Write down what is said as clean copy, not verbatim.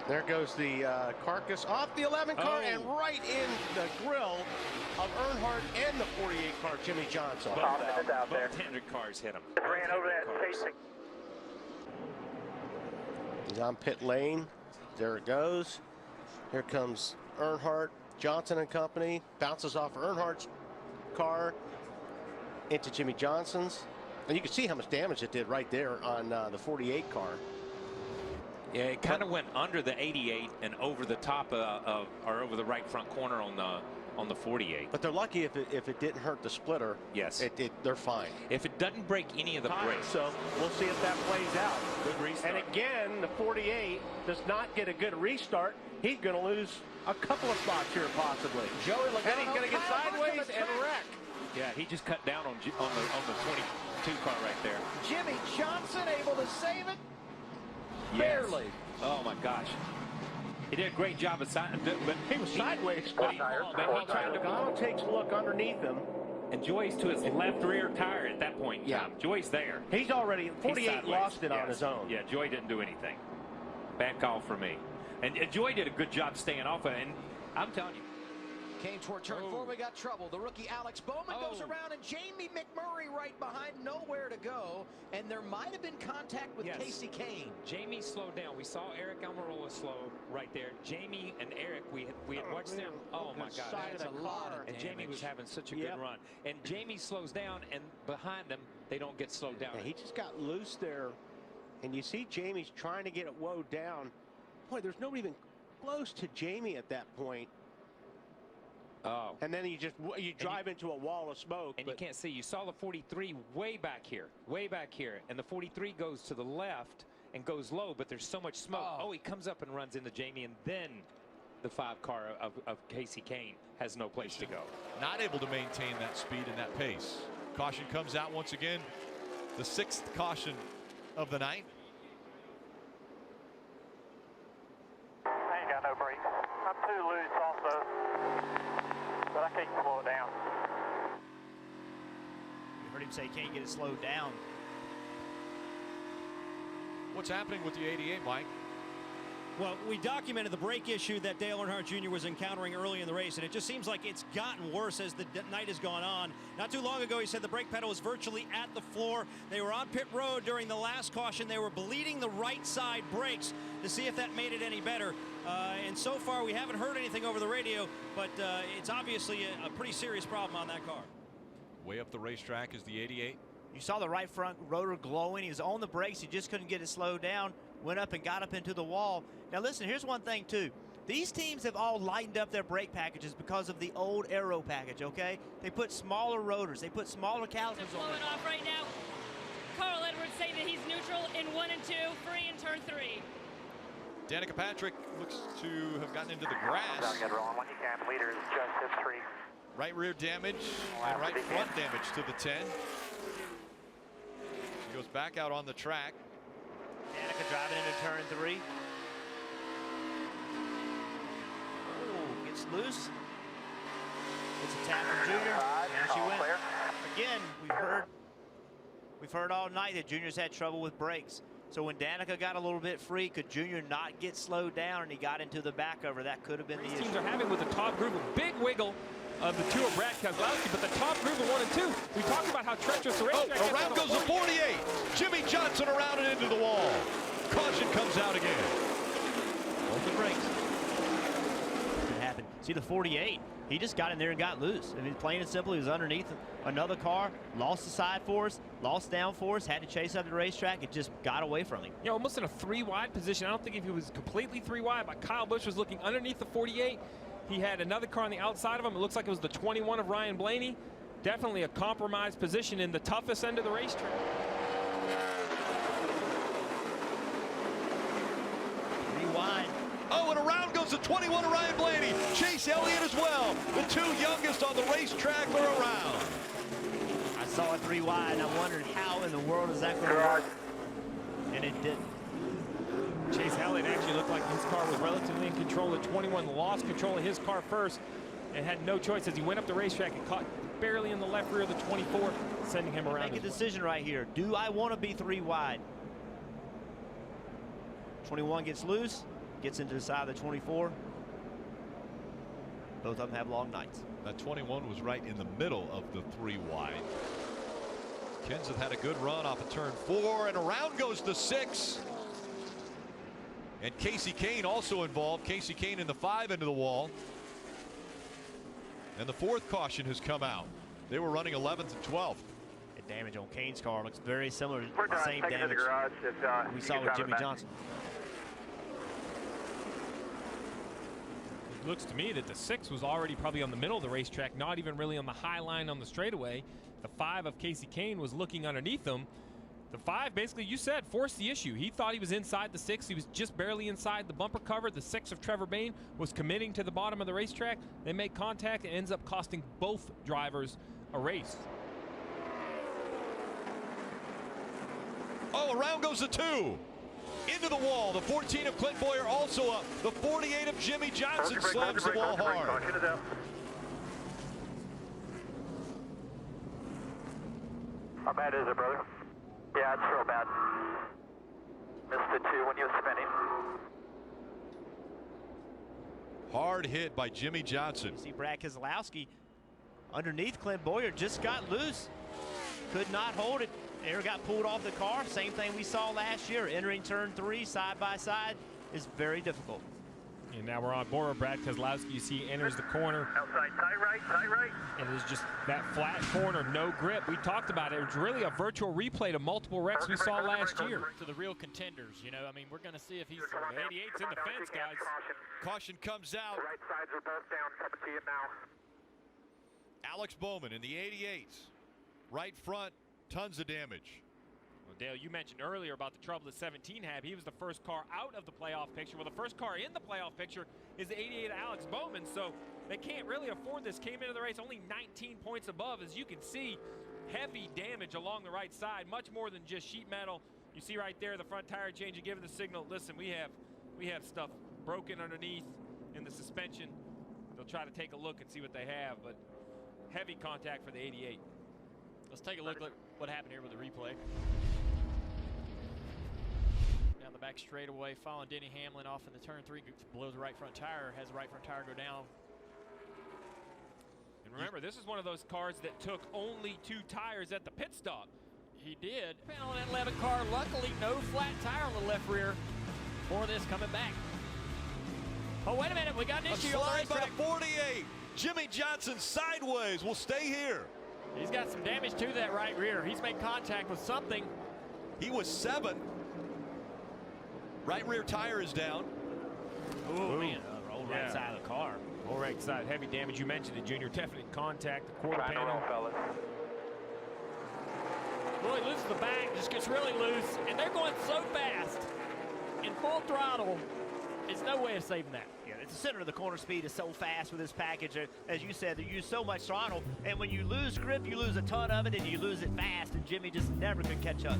There goes the carcass off the 11 car and right in the grill of Earnhardt and the 48 car, Jimmie Johnson. Both Hendrick cars hit him. Ran over that facing. He's on pit lane. There it goes. Here comes Earnhardt, Johnson and company. Bounces off Earnhardt's car into Jimmie Johnson's. And you can see how much damage it did right there on the 48 car. Yeah, it kind of went under the 88 and over the top or over the right front corner on the 48. But they're lucky if it didn't hurt the splitter. Yes, they're fine. If it doesn't break any of the brakes. So we'll see if that plays out. Good restart. And again, the 48 does not get a good restart. He's going to lose a couple of spots here possibly. Joey Logano, and he's going to get sideways and wreck. Yeah, he just cut down on the 22 car right there. Jimmie Johnson able to save it. Yes. Barely. Oh my gosh. He did a great job of but he was sideways. Logano takes a look underneath him. And Joy's to his left rear tire at that point. Yeah. Joy's there. He's already 48 lost it on his own. Yeah, Joy didn't do anything. Bad call for me. And Joy did a good job staying off of it. And I'm telling you. Came toward turn 4, we got trouble. The rookie Alex Bowman goes around, and Jamie McMurray right behind, nowhere to go. And there might have been contact with Kasey Kahne. Jamie slowed down. We saw Eric Almirola slow right there. Jamie and Eric, we had watched them. Oh my God, that's a lot of and damage. Jamie was having such a good run. And Jamie slows down, and behind them, they don't get slowed down. Yeah, he just got loose there, and you see Jamie's trying to get it woed down. Boy, there's nobody even close to Jamie at that point. Oh. And then you drive into a wall of smoke. And you can't see. You saw the 43 way back here. And the 43 goes to the left and goes low, but there's so much smoke. Oh, he comes up and runs into Jamie, and then the 5 car of Kasey Kahne has no place to go. Not able to maintain that speed and that pace. Caution comes out once again. The 6th caution of the night. I ain't got no brakes. I'm too loose also. But I can't slow it down. You heard him say he can't get it slowed down. What's happening with the 88, Mike? Well, we documented the brake issue that Dale Earnhardt Jr. was encountering early in the race, and it just seems like it's gotten worse as the night has gone on. Not too long ago, he said the brake pedal was virtually at the floor. They were on pit road during the last caution. They were bleeding the right side brakes to see if that made it any better. And so far, we haven't heard anything over the radio, but it's obviously a pretty serious problem on that car. Way up the racetrack is the 88. You saw the right front rotor glowing. He was on the brakes. He just couldn't get it slowed down. Went up and got up into the wall. Now listen, here's one thing too. These teams have all lightened up their brake packages because of the old aero package, okay? They put smaller rotors. They put smaller calipers on blowing off right now. Carl Edwards saying that he's neutral in 1 and 2, free in turn 3. Danica Patrick looks to have gotten into the grass. Don't get wrong when you can. Leader is just his 3. Right rear damage and right front damage to the 10. She goes back out on the track. Danica driving into turn 3. Oh, gets loose. It's a tap from Junior. And she went. Again, we've heard all night that Junior's had trouble with brakes. So when Danica got a little bit free, could Junior not get slowed down and he got into the back over? That could have been the issue. Teams are having with the top group a big wiggle of the 2 of Brad Keselowski, but the top group of 1 and 2. We talked about how treacherous the racetrack is. Around goes the 48. Jimmie Johnson around and into the wall. Caution comes out again. Both the brakes. It happened. See the 48. He just got in there and got loose. I mean, plain and simple, he was underneath another car, lost the side force, lost down force, had to chase up the racetrack. It just got away from him. You know, almost in a 3 wide position. I don't think if he was completely 3 wide, but Kyle Busch was looking underneath the 48. He had another car on the outside of him. It looks like it was the 21 of Ryan Blaney. Definitely a compromised position in the toughest end of the racetrack. 3 wide. Oh, and around goes the 21 of Ryan Blaney. Chase Elliott as well. The 2 youngest on the racetrack are around. I saw it 3 wide, and I wondered how in the world is that going to work? And it didn't. Chase Elliott actually looked like his car was relatively in control. The 21 lost control of his car first and had no choice as he went up the racetrack and caught barely in the left rear of the 24, sending him around. Make a decision right here. Do I want to be 3 wide? 21 gets loose. gets into the side of the 24. Both of them have long nights. That 21 was right in the middle of the 3 wide. Kenseth had a good run off of turn 4, and around goes the 6. And Kasey Kahne also involved. Kasey Kahne in the 5 into the wall. And the 4th caution has come out. They were running 11th and 12th. The damage on Kahne's car looks very similar to the same damage we saw with Jimmie Johnson. It looks to me that the 6 was already probably on the middle of the racetrack, not even really on the high line on the straightaway. The 5 of Kasey Kahne was looking underneath him. The 5, basically, you said, forced the issue. He thought he was inside the 6. He was just barely inside the bumper cover. The 6 of Trevor Bayne was committing to the bottom of the racetrack. They make contact. It ends up costing both drivers a race. Oh, around goes the 2. Into the wall. The 14 of Clint Bowyer also up. The 48 of Jimmie Johnson slams the wall hard. How bad is it, brother? Yeah, it's real bad. Missed the 2 when you were spinning. Hard hit by Jimmie Johnson. You see Brad Keselowski underneath Clint Bowyer, just got loose. Could not hold it. Air got pulled off the car. Same thing we saw last year. Entering turn 3 side by side is very difficult. And now we're on board with Brad Keselowski. You see he enters the corner. Outside, tight right. And it is just that flat corner, no grip. We talked about it. It was really a virtual replay to multiple wrecks we saw last year. To the real contenders, you know, I mean, we're going to see if he's... The 88's in the fence, guys. Caution comes out. The right sides are both down. Coming to you now. Alex Bowman in the 88s. Right front, tons of damage. Well, Dale, you mentioned earlier about the trouble that 17 had. He was the first car out of the playoff picture. Well, the first car in the playoff picture is the 88 Alex Bowman, so they can't really afford this. Came into the race only 19 points above. As you can see, heavy damage along the right side, much more than just sheet metal. You see right there the front tire change. You give it the signal. Listen, we have stuff broken underneath in the suspension. They'll try to take a look and see what they have, but heavy contact for the 88. Let's take a look at what happened here with the replay. Down the back straightaway, following Denny Hamlin off in the turn 3, blows the right front tire, has the right front tire go down. And remember, this is one of those cars that took only 2 tires at the pit stop. He did. On that 11 car, luckily no flat tire on the left rear for this coming back. Oh, wait a minute, we got an issue on the slide by racetrack. the 48. Jimmie Johnson sideways will stay here. He's got some damage to that right rear. He's made contact with something. He was 7. Right rear tire is down. Oh, man, rolled right side of the car. All right side, heavy damage. You mentioned it, Junior. Definite contact, the quarter panel. Really loses the back, just gets really loose, and they're going so fast in full throttle. There's no way of saving that. Yeah, it's the center of the corner speed is so fast with this package. As you said, they use so much throttle, and when you lose grip, you lose a ton of it, and you lose it fast, and Jimmie just never could catch up.